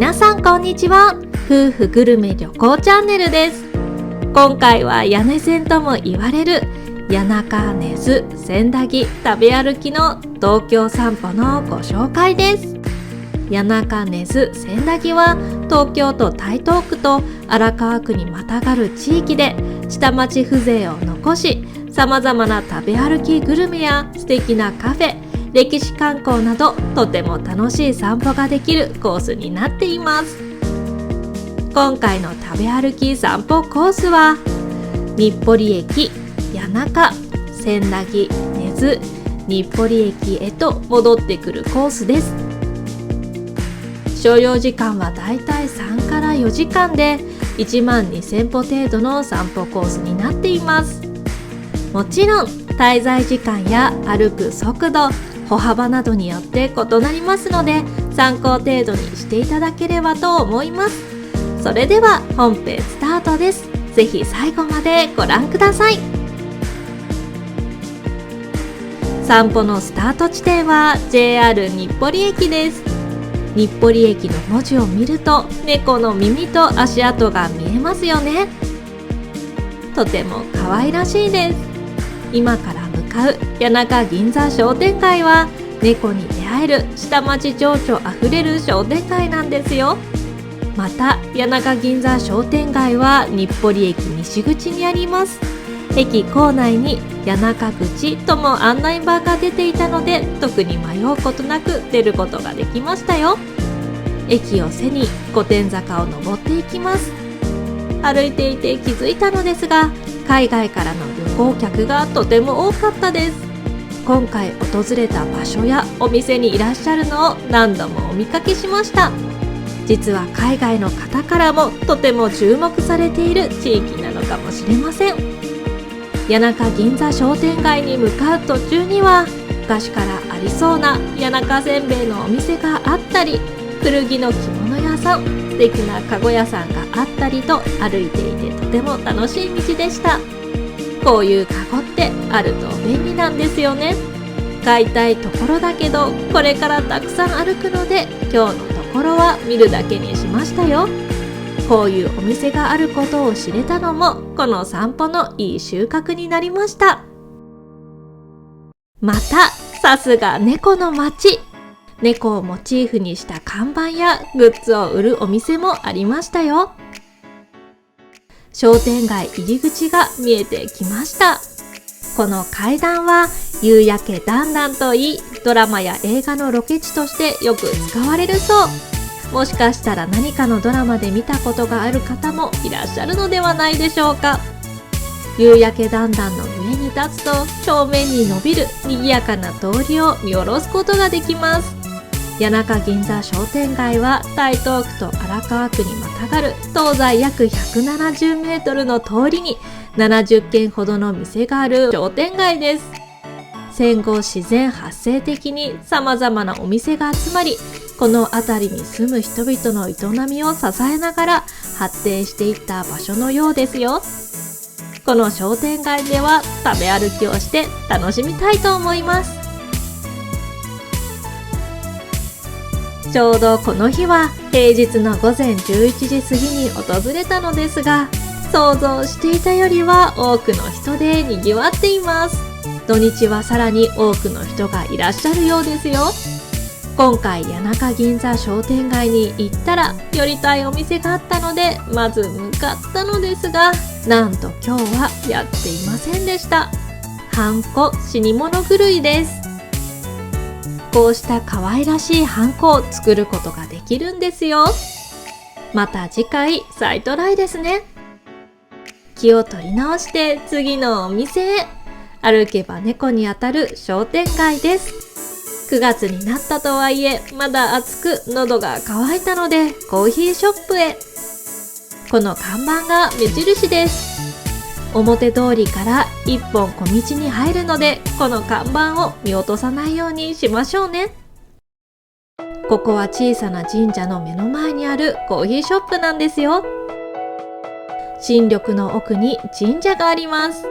皆さんこんにちは。夫婦グルメ旅行チャンネルです。今回は屋根線とも言われる谷中根津千駄木食べ歩きの東京散歩のご紹介です。谷中根津千駄木は東京都台東区と荒川区にまたがる地域で下町風情を残し、さまざまな食べ歩きグルメや素敵なカフェ、歴史観光などとても楽しい散歩ができるコースになっています。今回の食べ歩き散歩コースは日暮里駅、谷中、千駄木、根津、日暮里駅へと戻ってくるコースです。所要時間はだいたい3から4時間で1万2000歩程度の散歩コースになっています。もちろん滞在時間や歩く速度、歩幅などによって異なりますので参考程度にしていただければと思います。それでは本編スタートです。ぜひ最後までご覧ください。散歩のスタート地点は JR 日暮里駅です。日暮里駅の文字を見ると猫の耳と足跡が見えますよね。とても可愛らしいです。今から向かう谷中銀座商店街は猫に出会える下町情緒あふれる商店街なんですよ。また谷中銀座商店街は日暮里駅西口にあります。駅構内に谷中口とも案内板が出ていたので特に迷うことなく出ることができましたよ。駅を背に御殿坂を登っていきます。歩いていて気づいたのですが、海外からの旅行客がとても多かったです。今回訪れた場所やお店にいらっしゃるのを何度もお見かけしました。実は海外の方からもとても注目されている地域なのかもしれません。谷中銀座商店街に向かう途中には昔からありそうな谷中せんべいのお店があったり、古着の着物屋さん、素敵なかご屋さんがあったりと歩いていてとても楽しい道でした。こういうカゴってあると便利なんですよね。買いたいところだけどこれからたくさん歩くので今日のところは見るだけにしましたよ。こういうお店があることを知れたのもこの散歩のいい収穫になりました。またさすが猫の街、猫をモチーフにした看板やグッズを売るお店もありましたよ。商店街入り口が見えてきました。この階段は夕焼けだんだんといいドラマや映画のロケ地としてよく使われるそう。もしかしたら何かのドラマで見たことがある方もいらっしゃるのではないでしょうか。夕焼けだんだんの上に立つと正面に伸びる賑やかな通りを見下ろすことができます。谷中銀座商店街は台東区と荒川区にまたがる東西約170メートルの通りに70軒ほどの店がある商店街です。戦後自然発生的に様々なお店が集まり、この辺りに住む人々の営みを支えながら発展していった場所のようですよ。この商店街では食べ歩きをして楽しみたいと思います。ちょうどこの日は平日の午前11時過ぎに訪れたのですが、想像していたよりは多くの人で賑わっています。土日はさらに多くの人がいらっしゃるようですよ。今回谷中銀座商店街に行ったら寄りたいお店があったのでまず向かったのですが、なんと今日はやっていませんでした。ハンコ死に物狂いです。こうした可愛らしいハンコを作ることができるんですよ。また次回再トライですね。気を取り直して次のお店へ。歩けば猫に当たる商店街です。9月になったとはいえまだ暑く喉が渇いたのでコーヒーショップへ。この看板が目印です。表通りから一本小道に入るのでこの看板を見落とさないようにしましょうね。ここは小さな神社の目の前にあるコーヒーショップなんですよ。新緑の奥に神社があります。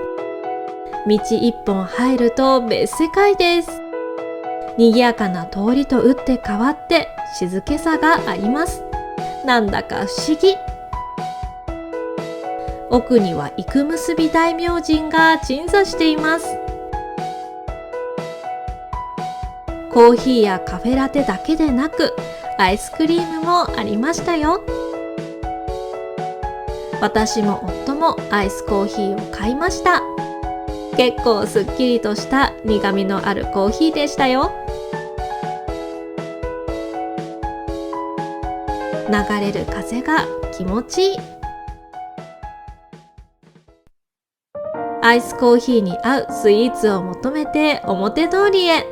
道一本入ると別世界です。賑やかな通りと打って変わって静けさがあります。なんだか不思議。奥には生結び大明神が鎮座しています。コーヒーやカフェラテだけでなく、アイスクリームもありましたよ。私も夫もアイスコーヒーを買いました。結構すっきりとした苦みのあるコーヒーでしたよ。流れる風が気持ちいい。アイスコーヒーに合うスイーツを求めて表通りへ。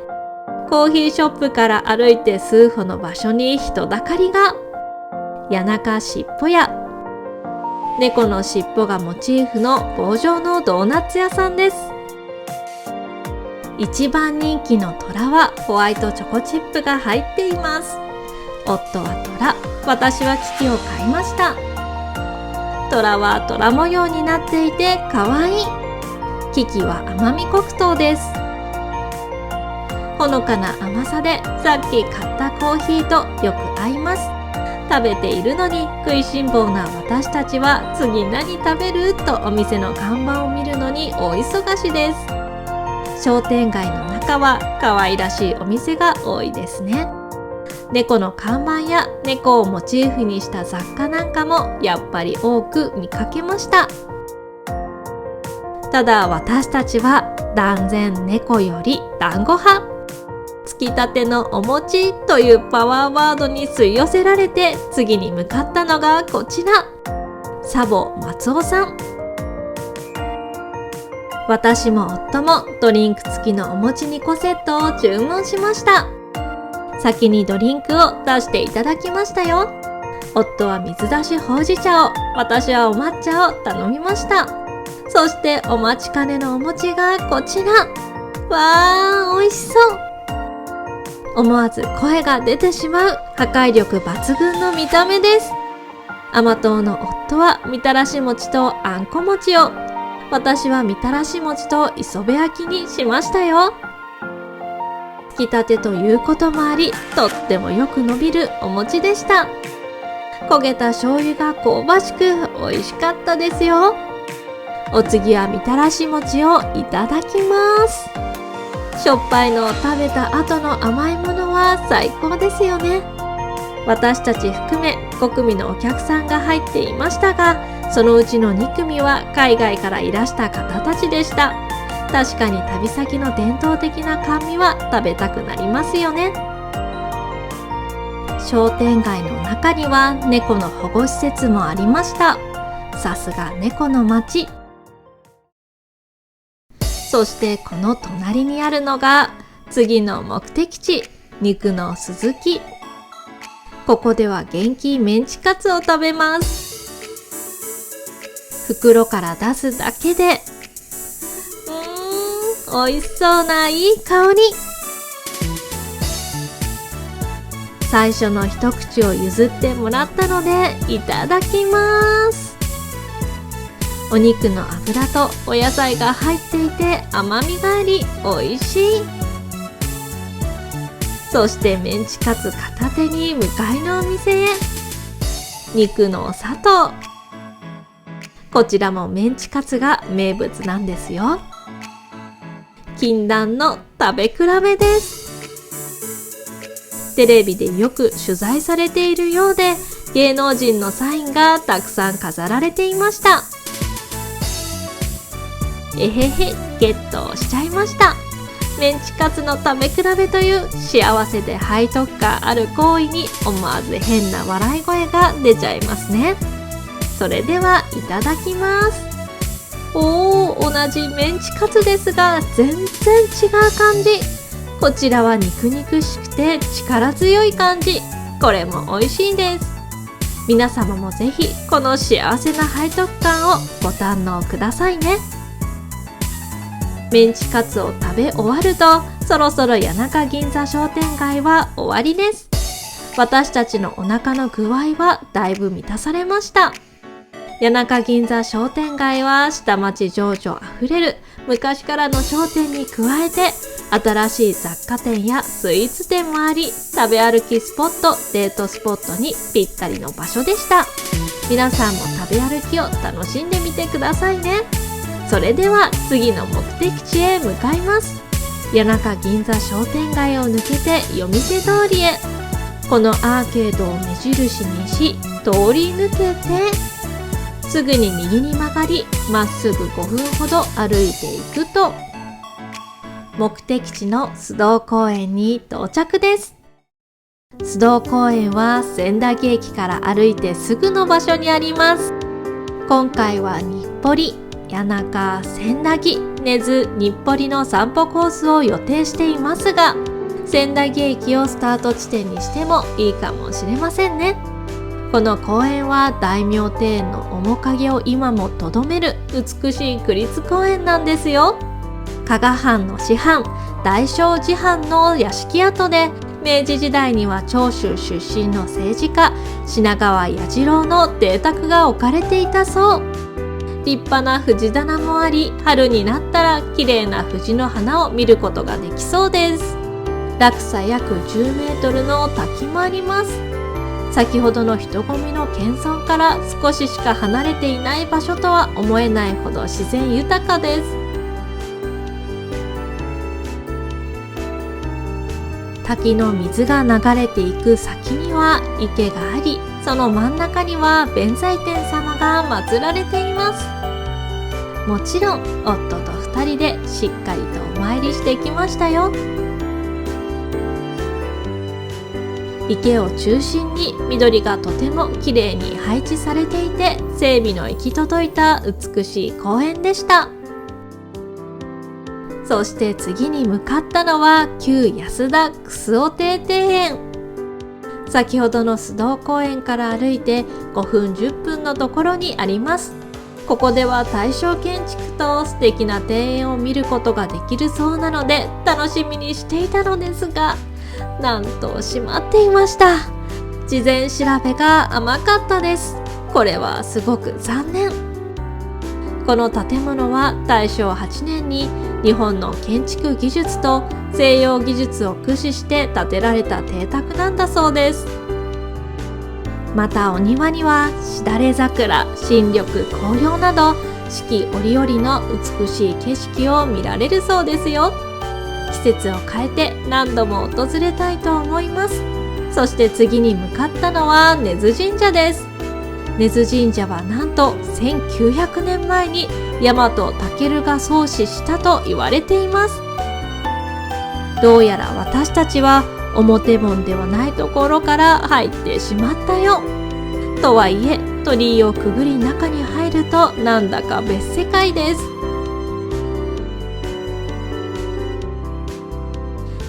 コーヒーショップから歩いて数歩の場所に人だかりが。谷中しっぽ屋。猫のしっぽがモチーフの棒状のドーナツ屋さんです。一番人気の虎はホワイトチョコチップが入っています。夫は虎、私はキキを買いました。虎は虎模様になっていてかわいい。キキは甘み黒糖です。ほのかな甘さでさっき買ったコーヒーとよく合います。食べているのに食いしん坊な私たちは次何食べるとお店の看板を見るのに大忙しです。商店街の中は可愛らしいお店が多いですね。猫の看板や猫をモチーフにした雑貨なんかもやっぱり多く見かけました。ただ私たちは断然猫より団子派。つきたてのお餅というパワーワードに吸い寄せられて次に向かったのがこちら、サボ松尾さん。私も夫もドリンク付きのお餅2個セットを注文しました。先にドリンクを出していただきましたよ。夫は水出しほうじ茶を、私はお抹茶を頼みました。そしてお待ちかねのお餅がこちら。わー、美味しそう。思わず声が出てしまう破壊力抜群の見た目です。甘党の夫はみたらし餅とあんこ餅を、私はみたらし餅と磯辺焼きにしましたよ。つきたてということもあり、とってもよく伸びるお餅でした。焦げた醤油が香ばしく美味しかったですよ。お次はみたらし餅をいただきます。しょっぱいのを食べた後の甘いものは最高ですよね。私たち含め5組のお客さんが入っていましたが、そのうちの2組は海外からいらした方たちでした。確かに旅先の伝統的な甘味は食べたくなりますよね。商店街の中には猫の保護施設もありました。さすが猫の街。そしてこの隣にあるのが次の目的地、肉の鈴木。ここでは元気メンチカツを食べます。袋から出すだけで美味しそうないい香り。最初の一口を譲ってもらったのでいただきます。お肉の脂とお野菜が入っていて甘みがあり美味しい。そしてメンチカツ片手に向かいのお店へ。肉の佐藤。こちらもメンチカツが名物なんですよ。禁断の食べ比べです。テレビでよく取材されているようで、芸能人のサインがたくさん飾られていました。えへへ、ゲットしちゃいました。メンチカツの食べ比べという幸せで背徳感ある行為に思わず変な笑い声が出ちゃいますね。それではいただきます。同じメンチカツですが全然違う感じ。こちらは肉々しくて力強い感じ。これも美味しいです。皆様もぜひこの幸せな背徳感をご堪能くださいね。メンチカツを食べ終わると、そろそろ谷中銀座商店街は終わりです。私たちのお腹の具合はだいぶ満たされました。谷中銀座商店街は下町情緒あふれる昔からの商店に加えて、新しい雑貨店やスイーツ店もあり、食べ歩きスポット、デートスポットにぴったりの場所でした。皆さんも食べ歩きを楽しんでみてくださいね。それでは次の目的地へ向かいます。谷中銀座商店街を抜けて夜店通りへ。このアーケードを目印にし、通り抜けてすぐに右に曲がり、まっすぐ5分ほど歩いていくと目的地の須藤公園に到着です。須藤公園は千駄木駅から歩いてすぐの場所にあります。今回は日暮里、谷中、千駄木、根津、日暮里の散歩コースを予定していますが、千駄木駅をスタート地点にしてもいいかもしれませんね。この公園は大名庭園の面影を今もとどめる美しい区立公園なんですよ。加賀藩の師範、大正寺藩の屋敷跡で、明治時代には長州出身の政治家品川彌次郎の邸宅が置かれていたそう。立派な藤棚もあり、春になったら綺麗な藤の花を見ることができそうです。落差約10メートルの滝もあります。先ほどの人混みの謙遜から少ししか離れていない場所とは思えないほど自然豊かです。滝の水が流れていく先には池があり、その真ん中には弁財天様が祀られています。もちろん夫と2人でしっかりとお参りしてきましたよ。池を中心に緑がとても綺麗に配置されていて、整備の行き届いた美しい公園でした。そして次に向かったのは旧安田楠尾亭庭園。先ほどの須藤公園から歩いて5分10分のところにあります。ここでは大正建築と素敵な庭園を見ることができるそうなので楽しみにしていたのですが、なんと閉まっていました。事前調べが甘かったです。これはすごく残念。この建物は大正8年に日本の建築技術と西洋技術を駆使して建てられた邸宅なんだそうです。またお庭にはしだれ桜、新緑、紅葉など四季折々の美しい景色を見られるそうですよ。季節を変えて何度も訪れたいと思います。そして次に向かったのは根津神社です。根津神社はなんと1900年前に大和武が創始したと言われています。どうやら私たちは表門ではないところから入ってしまったよ。とはいえ鳥居をくぐり中に入るとなんだか別世界です。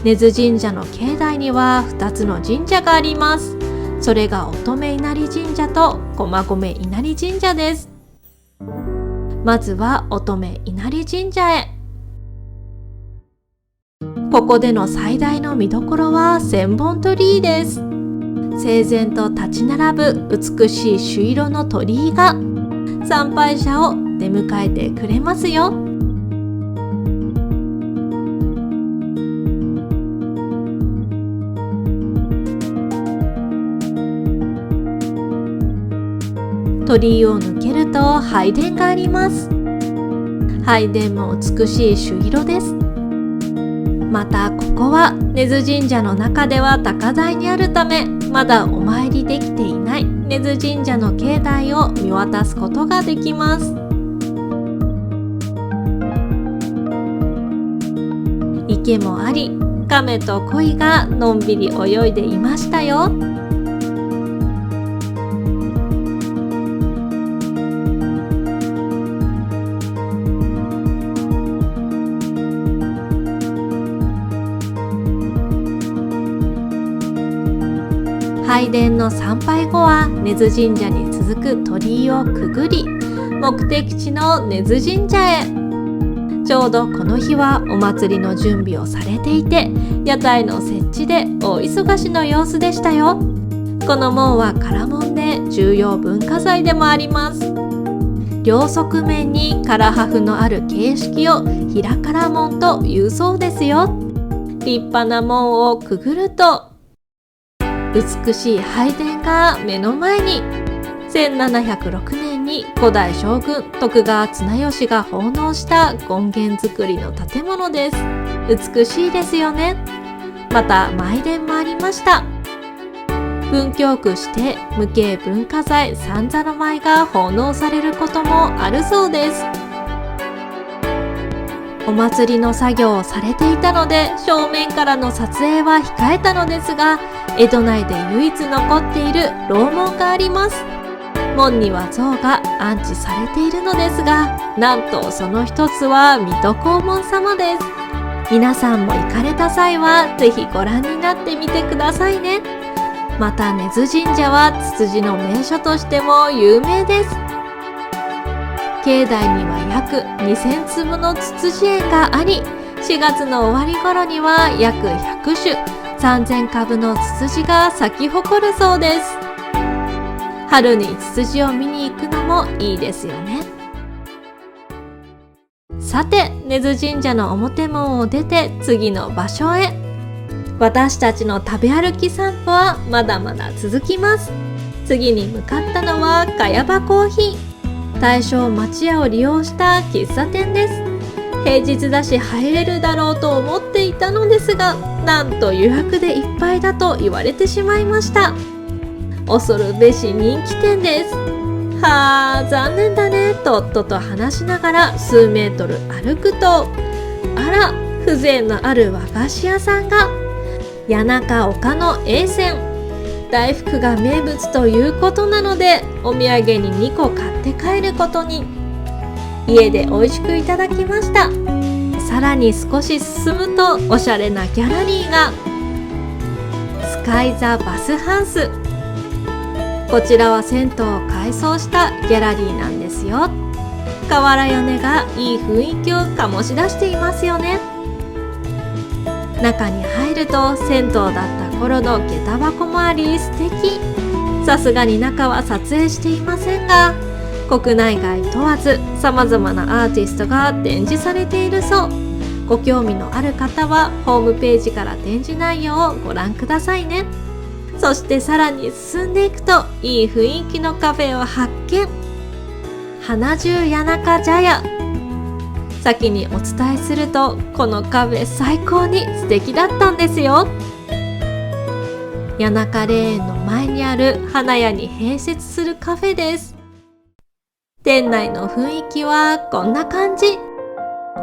根津神社の境内には2つの神社があります。それが乙女稲荷神社と駒込稲荷神社です。まずは乙女稲荷神社へ。ここでの最大の見どころは千本鳥居です。整然と立ち並ぶ美しい朱色の鳥居が参拝者を出迎えてくれますよ。鳥居を抜けると拝殿があります。拝殿も美しい朱色です。またここは根津神社の中では高台にあるため、まだお参りできていない根津神社の境内を見渡すことができます。池もあり、亀と鯉がのんびり泳いでいましたよ。拝殿の参拝後は根津神社に続く鳥居をくぐり、目的地の根津神社へ。ちょうどこの日はお祭りの準備をされていて、屋台の設置で大忙しの様子でしたよ。この門は唐門で重要文化財でもあります。両側面に唐破風のある形式を平唐門というそうですよ。立派な門をくぐると、美しい拝殿が目の前に。1706年に古代将軍徳川綱吉が奉納した権現造りの建物です。美しいですよね。また舞殿もありました。文京区指定無形文化財三座の舞が奉納されることもあるそうです。お祭りの作業をされていたので正面からの撮影は控えたのですが、江戸内で唯一残っている楼門があります。門には像が安置されているのですが、なんとその一つは水戸黄門様です。皆さんも行かれた際はぜひご覧になってみてくださいね。また根津神社はツツジの名所としても有名です。境内には約2000粒のツツジ園があり、4月の終わり頃には約100種3000株のツツジが咲き誇るそうです。春にツツジを見に行くのもいいですよね。さて、根津神社の表門を出て次の場所へ。私たちの食べ歩き散歩はまだまだ続きます。次に向かったのは茅場コーヒー。大正町屋を利用した喫茶店です。平日だし入れるだろうと思っていたのですが、なんと予約でいっぱいだと言われてしまいました。恐るべし人気店です。はあ、残念だねとっとと話しながら数メートル歩くと、あら、風情のある和菓子屋さんが。谷中岡の栄泉大福が名物ということなので、お土産に2個買って帰ることに。家で美味しくいただきました。さらに少し進むとおしゃれなギャラリーが。スカイザバスハウス。こちらは銭湯を改装したギャラリーなんですよ。瓦屋根がいい雰囲気を醸し出していますよね。中に入ると銭湯だった頃の下駄箱もあり素敵。さすがに中は撮影していませんが、国内外問わず様々なアーティストが展示されているそう。ご興味のある方はホームページから展示内容をご覧くださいね。そしてさらに進んでいくといい雰囲気のカフェを発見。花中谷中茶屋。先にお伝えすると、このカフェ最高に素敵だったんですよ。谷中霊園の前にある花屋に併設するカフェです。店内の雰囲気はこんな感じ。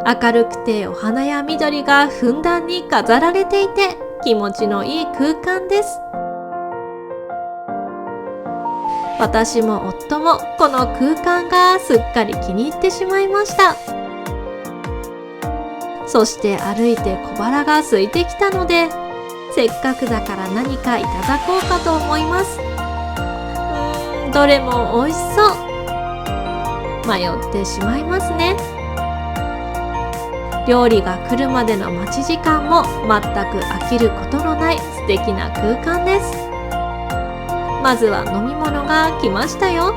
明るくてお花や緑がふんだんに飾られていて気持ちのいい空間です。私も夫もこの空間がすっかり気に入ってしまいました。そして歩いて小腹が空いてきたので、せっかくだから何かいただこうかと思います。どれも美味しそう。迷ってしまいますね。料理が来るまでの待ち時間も全く飽きることのない素敵な空間です。まずは飲み物が来ましたよ。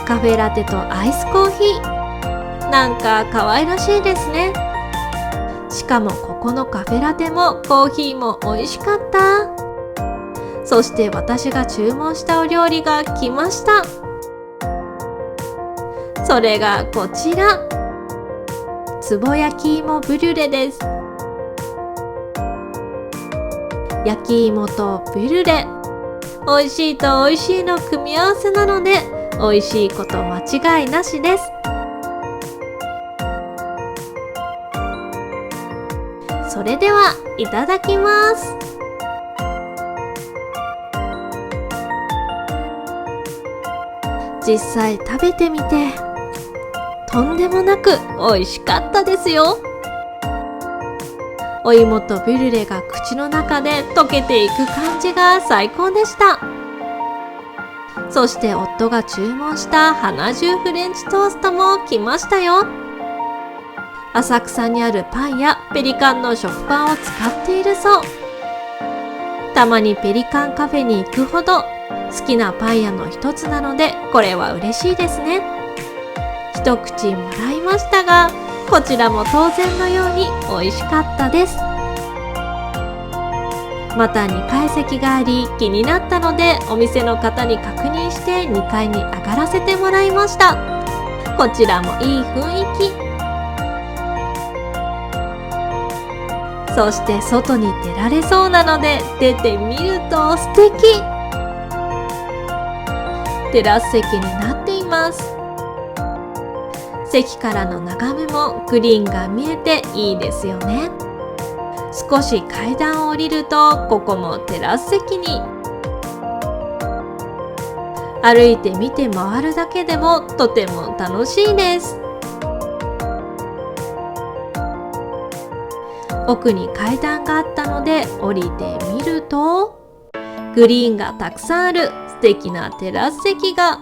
カフェラテとアイスコーヒー。なんか可愛らしいですね。しかもここのカフェラテもコーヒーも美味しかった。そして私が注文したお料理が来ました。それがこちら。つぼ焼き芋ブリュレです。焼き芋とブリュレ。美味しいと美味しいの組み合わせなので、美味しいこと間違いなしです。それではいただきます。実際食べてみて、とんでもなく美味しかったですよ。お芋とブリュレが口の中で溶けていく感じが最高でした。そして夫が注文した花中フレンチトーストも来ましたよ。浅草にあるパンやペリカンの食パンを使っているそう。たまにペリカンカフェに行くほど好きなパン屋の一つなので、これは嬉しいですね。一口もらいましたが、こちらも当然のように美味しかったです。また2階席があり気になったのでお店の方に確認して2階に上がらせてもらいました。こちらもいい雰囲気。そして外に出られそうなので出てみると素敵。テラス席になっています。席からの眺めもグリーンが見えていいですよね。少し階段を降りるとここもテラス席に。歩いて見て回るだけでもとても楽しいです。奥に階段があったので降りてみるとグリーンがたくさんある素敵なテラス席が。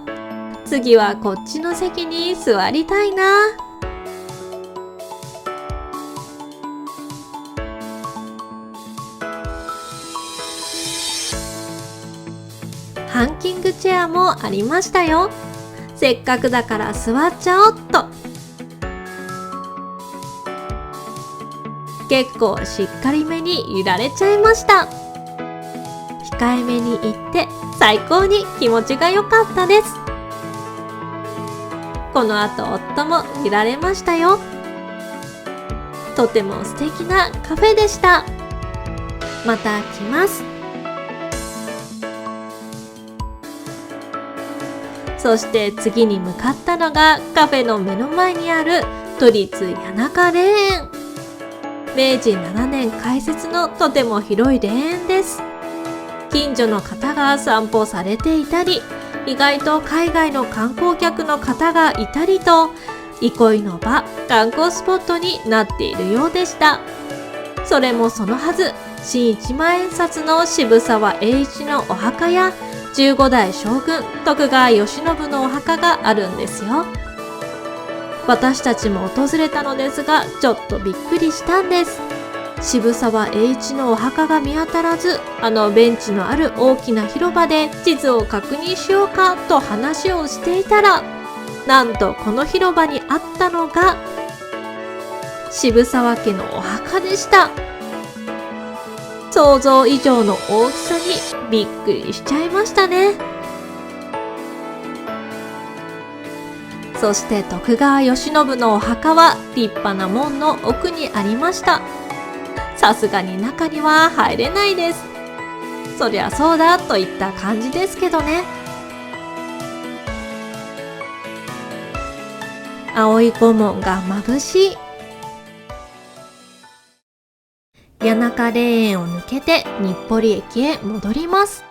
次はこっちの席に座りたいな。ハンキングチェアもありましたよ。せっかくだから座っちゃおっと。結構しっかりめに揺られちゃいました。控えめに言って最高に気持ちが良かったです。この後夫も揺られましたよ。とても素敵なカフェでした。また来ます。そして次に向かったのがカフェの目の前にある都立谷中霊園。明治7年開設のとても広い霊園です。近所の方が散歩されていたり、意外と海外の観光客の方がいたりと、憩いの場、観光スポットになっているようでした。それもそのはず、新一万円札の渋沢栄一のお墓や15代将軍徳川慶喜のお墓があるんですよ。私たちも訪れたのですが、ちょっとびっくりしたんです。渋沢栄一のお墓が見当たらず、ベンチのある大きな広場で地図を確認しようかと話をしていたら、なんとこの広場にあったのが渋沢家のお墓でした。想像以上の大きさにびっくりしちゃいましたね。そして徳川慶喜のお墓は立派な門の奥にありました。さすがに中には入れないです。そりゃそうだといった感じですけどね。青い御門が眩しい。谷中霊園を抜けて日暮里駅へ戻ります。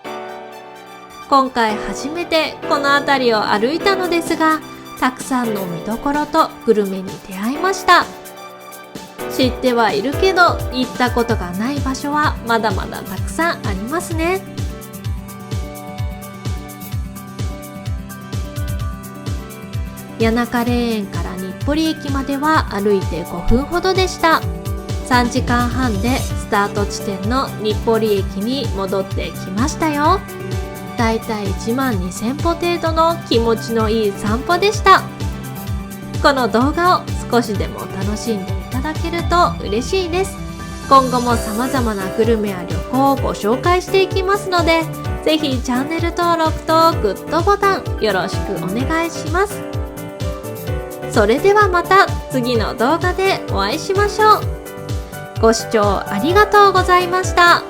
今回初めてこの辺りを歩いたのですが、たくさんの見どころとグルメに出会いました。知ってはいるけど行ったことがない場所はまだまだたくさんありますね。谷中霊園から日暮里駅までは歩いて5分ほどでした。3時間半でスタート地点の日暮里駅に戻ってきましたよ。だいたい1万2000歩程度の気持ちのいい散歩でした。この動画を少しでも楽しんでいただけると嬉しいです。今後も様々なグルメや旅行をご紹介していきますので、ぜひチャンネル登録とグッドボタンよろしくお願いします。それではまた次の動画でお会いしましょう。ご視聴ありがとうございました。